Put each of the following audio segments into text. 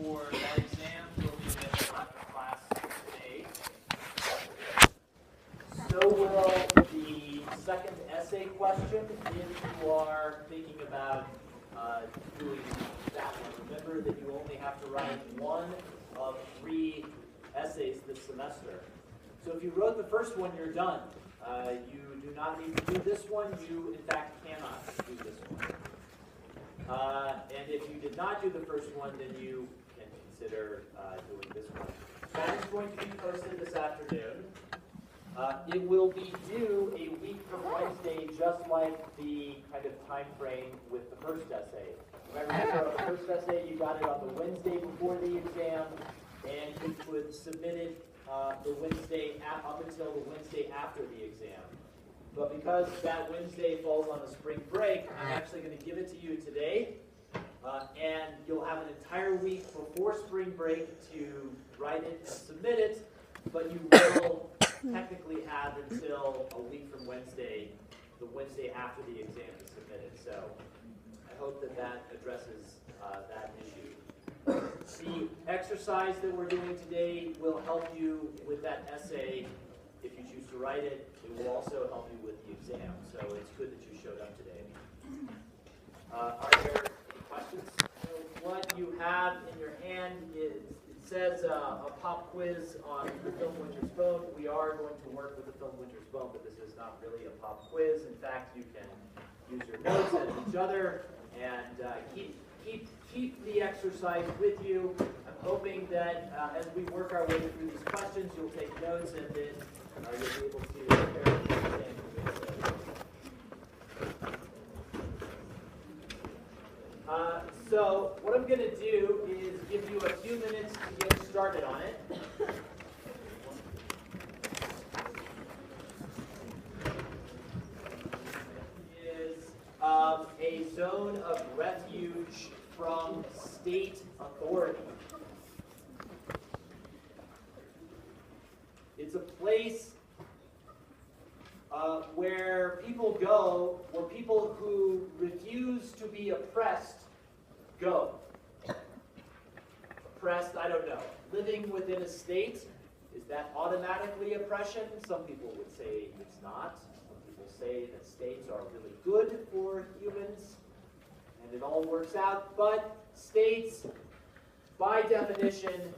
for that exam will be available after class today. So will the second essay question if you are thinking about doing that one. Remember that you only have to write one of 3 essays this semester. So if you wrote the first one, you're done. You do not need to do this one. You, in fact, cannot do this one. And if you did not do the first one, then you can consider doing this one. That is going to be posted this afternoon. It will be due a week from Wednesday, just like the kind of time frame with the first essay. Remember, on the first essay, you got it on the Wednesday before the exam, and you could submit it the Wednesday up until the Wednesday after the exam. But because that Wednesday falls on a spring break, I'm actually going to give it to you today, and you'll have an entire week before spring break to write it and submit it, but you will technically have until a week from Wednesday, the Wednesday after the exam to submit it. So I hope that that addresses that issue. The exercise that we're doing today will help you with that essay if you choose to write it. It will also help you with the exam, so it's good that you showed up today. Are there any questions? So what you have in your hand is, it says a pop quiz on the Film Winter's Phone. We are going to work with the Film Winter's Phone, but this is not really a pop quiz. In fact, you can use your notes at each other and keep the exercise with you. I'm hoping that as we work our way through these questions, you'll take notes and then you'll be able to prepare for the exam. So what I'm going to do is give you a few minutes to get started on it. Is a zone of refuge from state authority. It's a place where people go, where people who refuse to be oppressed go. Oppressed, I don't know. Living within a state, is that automatically oppression? Some people would say it's not. Some people say that states are really good for humans, and it all works out. But states, by definition,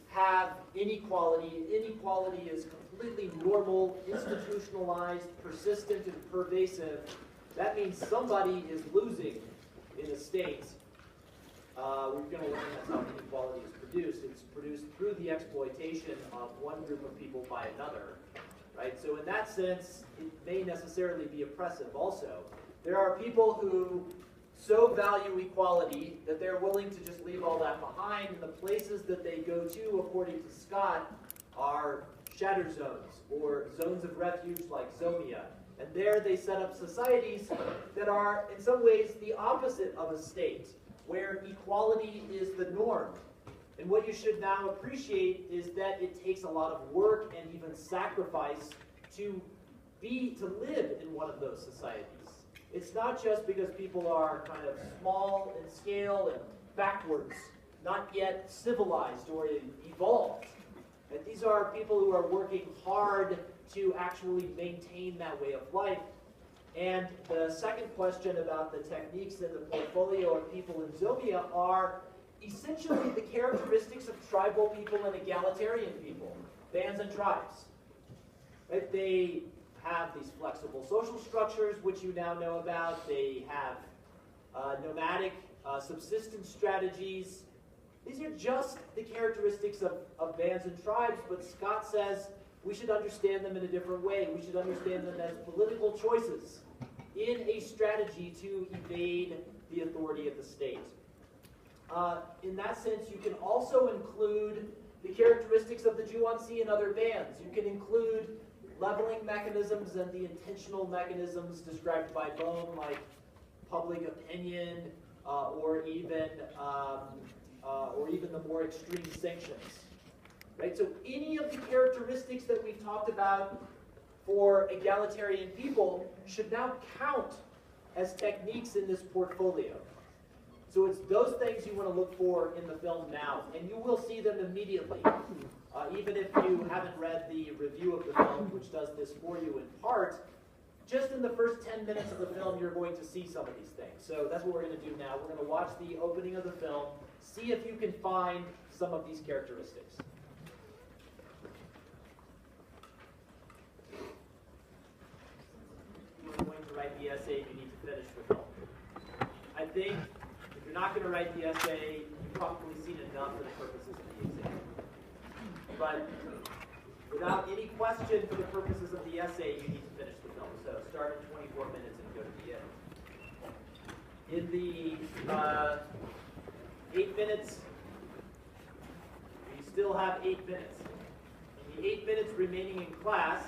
have inequality. Inequality is completely normal, institutionalized, persistent, and pervasive. That means somebody is losing in a state. We're going to learn that's how inequality is produced. It's produced through the exploitation of one group of people by another. Right? So in that sense, it may necessarily be oppressive also. There are people who so value equality that they're willing to just leave all that behind, and the places that they go to, according to Scott, are shatter zones or zones of refuge like Zomia. And there they set up societies that are in some ways the opposite of a state, where equality is the norm. And what you should now appreciate is that it takes a lot of work and even sacrifice to live in one of those societies. It's not just because people are kind of small in scale and backwards, not yet civilized or evolved. And these are people who are working hard to actually maintain that way of life. And the second question about the techniques in the portfolio of people in Zomia are essentially the characteristics of tribal people and egalitarian people, bands and tribes. Right? They have these flexible social structures, which you now know about. They have nomadic subsistence strategies. These are just the characteristics of bands and tribes, but Scott says we should understand them in a different way. We should understand them as political choices in a strategy to evade the authority of the state. In that sense, you can also include the characteristics of the Zhuangzi and other bands. You can include leveling mechanisms and the intentional mechanisms described by Bohm, like public opinion, or even the more extreme sanctions. Right? So any of the characteristics that we've talked about for egalitarian people should now count as techniques in this portfolio. So it's those things you want to look for in the film now, and you will see them immediately. Even if you haven't read the review of the film, which does this for you in part, just in the first 10 minutes of the film, you're going to see some of these things. So that's what we're going to do now. We're going to watch the opening of the film, see if you can find some of these characteristics. If you're going to write the essay, you need to finish the film. I think if you're not going to write the essay, you've probably seen enough for the purposes of the exam. But without any question for the purposes of the essay, you need to finish the film. So start in 24 minutes and go to the end. In the 8 minutes, we still have 8 minutes. In the 8 minutes remaining in class,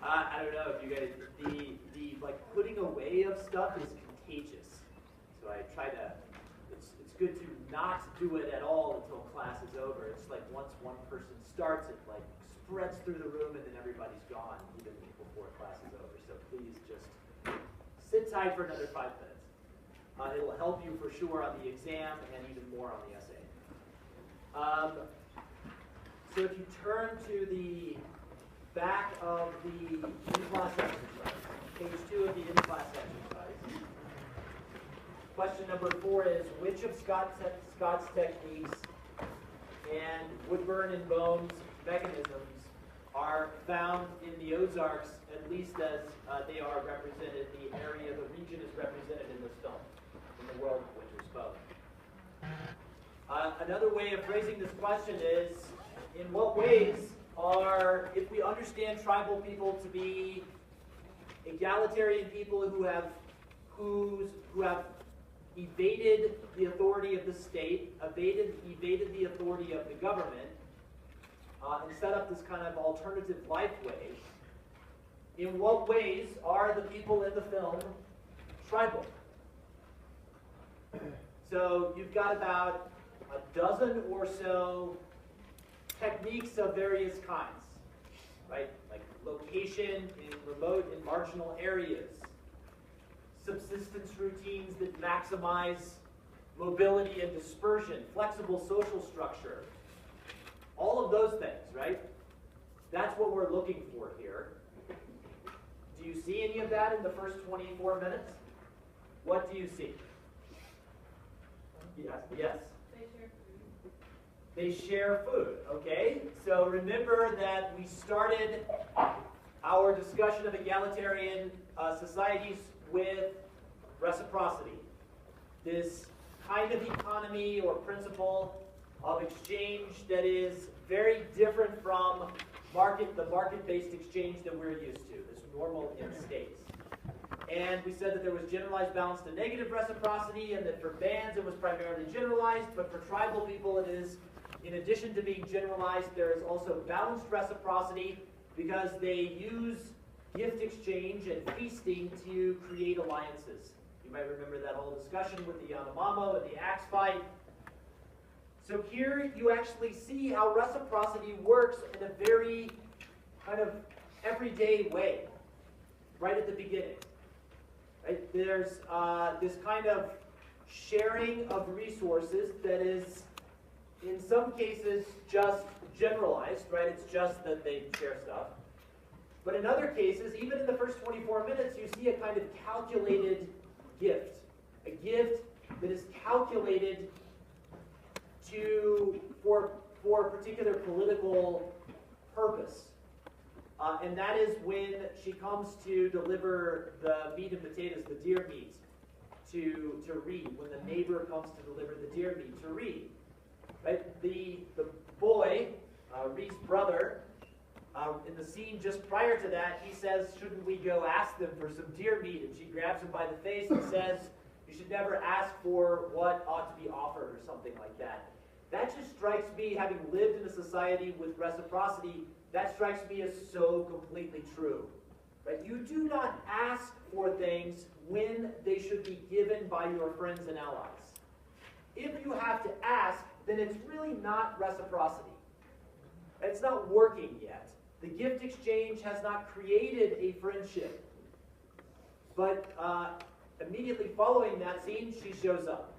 I don't know if you guys, the like putting away of stuff is contagious. So I try to, it's good to not do it at all until class is over. It's like once one person starts, it like spreads through the room and then everybody's gone even before class is over. So please just sit tight for another 5 minutes. It'll help you for sure on the exam and even more on the essay. So if you turn to the back of the in-class exercise, page 2 of the in-class exercise. Question number 4 is, which of Scott's techniques and Woodburn and Bohm's mechanisms are found in the Ozarks, at least as they are represented, the area, the region is represented in this film, in the world of Winter's Bone. Another way of phrasing this question is, in what ways are, if we understand tribal people to be egalitarian people who have evaded the authority of the state, evaded the authority of the government, and set up this kind of alternative life way, in what ways are the people in the film tribal? So you've got about a dozen or so techniques of various kinds, right? Like location in remote and marginal areas, subsistence routines that maximize mobility and dispersion, flexible social structure, all of those things, right? That's what we're looking for here. Do you see any of that in the first 24 minutes? What do you see? Yes, yes. They share food, okay? So remember that we started our discussion of egalitarian societies with reciprocity. This kind of economy or principle of exchange that is very different from the market-based exchange that we're used to, this normal in states. And we said that there was generalized, balanced, and negative reciprocity, and that for bands it was primarily generalized, but for tribal people it is, in addition to being generalized, there is also balanced reciprocity because they use gift exchange and feasting to create alliances. You might remember that whole discussion with the Yanomamo and the axe fight. So here you actually see how reciprocity works in a very kind of everyday way, right at the beginning. Right? There's this kind of sharing of resources that is, in some cases, just generalized, right? It's just that they share stuff. But in other cases, even in the first 24 minutes, you see a kind of calculated gift. A gift that is calculated for a particular political purpose. And that is when she comes to deliver the meat and potatoes, the deer meat, to Reed, when the neighbor comes to deliver the deer meat to Reed. Right? The boy, Reed's brother, in the scene just prior to that, he says, shouldn't we go ask them for some deer meat? And she grabs him by the face and says, you should never ask for what ought to be offered, or something like that. That just strikes me, having lived in a society with reciprocity, that strikes me as so completely true. Right? You do not ask for things when they should be given by your friends and allies. If you have to ask, then it's really not reciprocity. It's not working yet. The gift exchange has not created a friendship. But immediately following that scene, she shows up.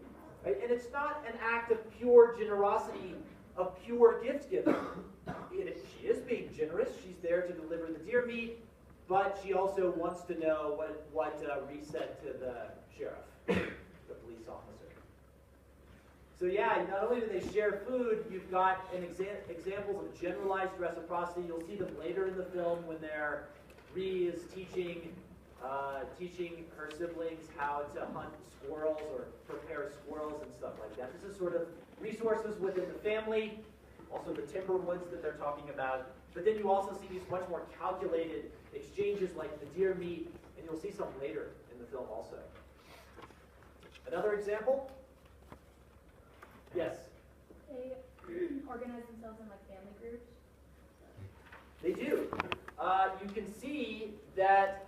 Right? And it's not an act of pure generosity, of pure gift giving. She is being generous. She's there to deliver the deer meat, but she also wants to know what Reese said to the sheriff, the police officer. So yeah, not only do they share food, you've got examples of generalized reciprocity. You'll see them later in the film when Ree is teaching her siblings how to hunt squirrels or prepare squirrels and stuff like that. This is sort of resources within the family, also the timber woods that they're talking about. But then you also see these much more calculated exchanges like the deer meat, and you'll see some later in the film also. Another example? Yes? They organize themselves in like family groups. They do. You can see that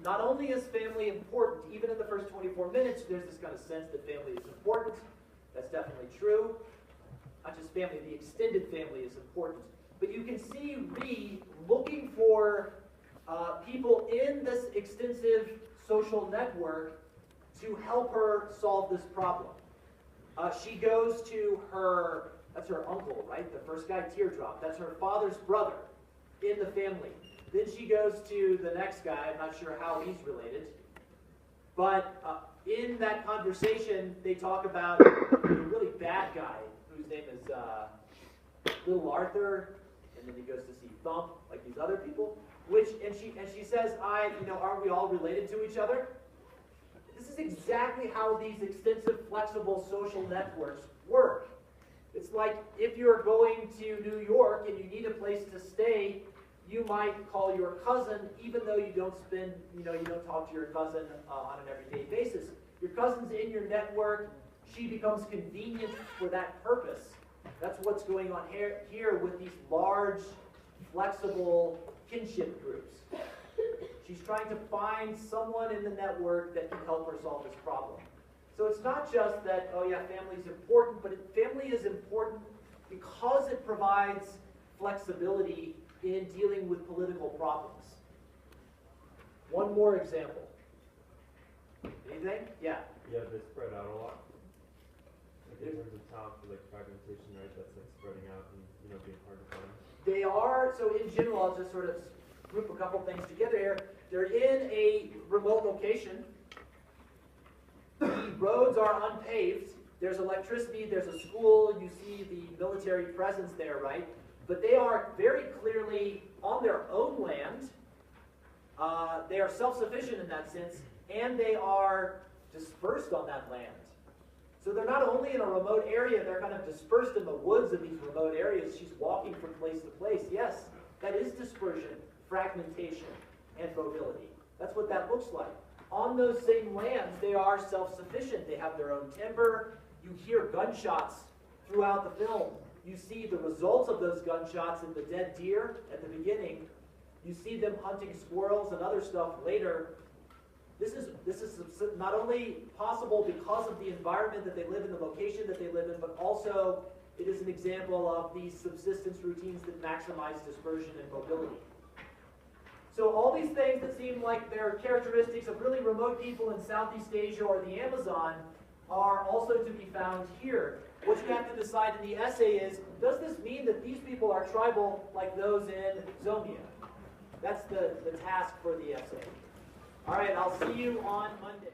not only is family important, even in the first 24 minutes, there's this kind of sense that family is important. That's definitely true. Not just family, the extended family is important. But you can see Ree looking for people in this extensive social network to help her solve this problem. She goes to that's her uncle, right? The first guy, Teardrop. That's her father's brother in the family. Then she goes to the next guy. I'm not sure how he's related. But in that conversation, they talk about the really bad guy, whose name is Little Arthur, and then he goes to see Thump, like these other people. And she says, aren't we all related to each other? This is exactly how these extensive, flexible social networks work. It's like if you're going to New York and you need a place to stay, you might call your cousin, even though you don't you don't talk to your cousin on an everyday basis. Your cousin's in your network. She becomes convenient for that purpose. That's what's going on here with these large, flexible kinship groups. She's trying to find someone in the network that can help her solve this problem. So it's not just that, oh yeah, family is important, but family is important because it provides flexibility in dealing with political problems. One more example. Anything? Yeah. Yeah, they spread out a lot. Like in terms of town for like fragmentation, right? That's like spreading out and being hard to find. They are, so in general, I'll just sort of group a couple things together here. They're in a remote location. The roads are unpaved. There's electricity, there's a school, you see the military presence there, right? But they are very clearly on their own land. They are self-sufficient in that sense, and they are dispersed on that land. So they're not only in a remote area, they're kind of dispersed in the woods of these remote areas. She's walking from place to place. Yes, that is dispersion, fragmentation, and mobility. That's what that looks like. On those same lands, they are self-sufficient. They have their own timber. You hear gunshots throughout the film. You see the results of those gunshots in the dead deer at the beginning. You see them hunting squirrels and other stuff later. This is not only possible because of the environment that they live in, the location that they live in, but also it is an example of these subsistence routines that maximize dispersion and mobility. So all these things that seem like they're characteristics of really remote people in Southeast Asia or the Amazon are also to be found here. What you have to decide in the essay is, does this mean that these people are tribal like those in Zomia? That's the task for the essay. All right, I'll see you on Monday.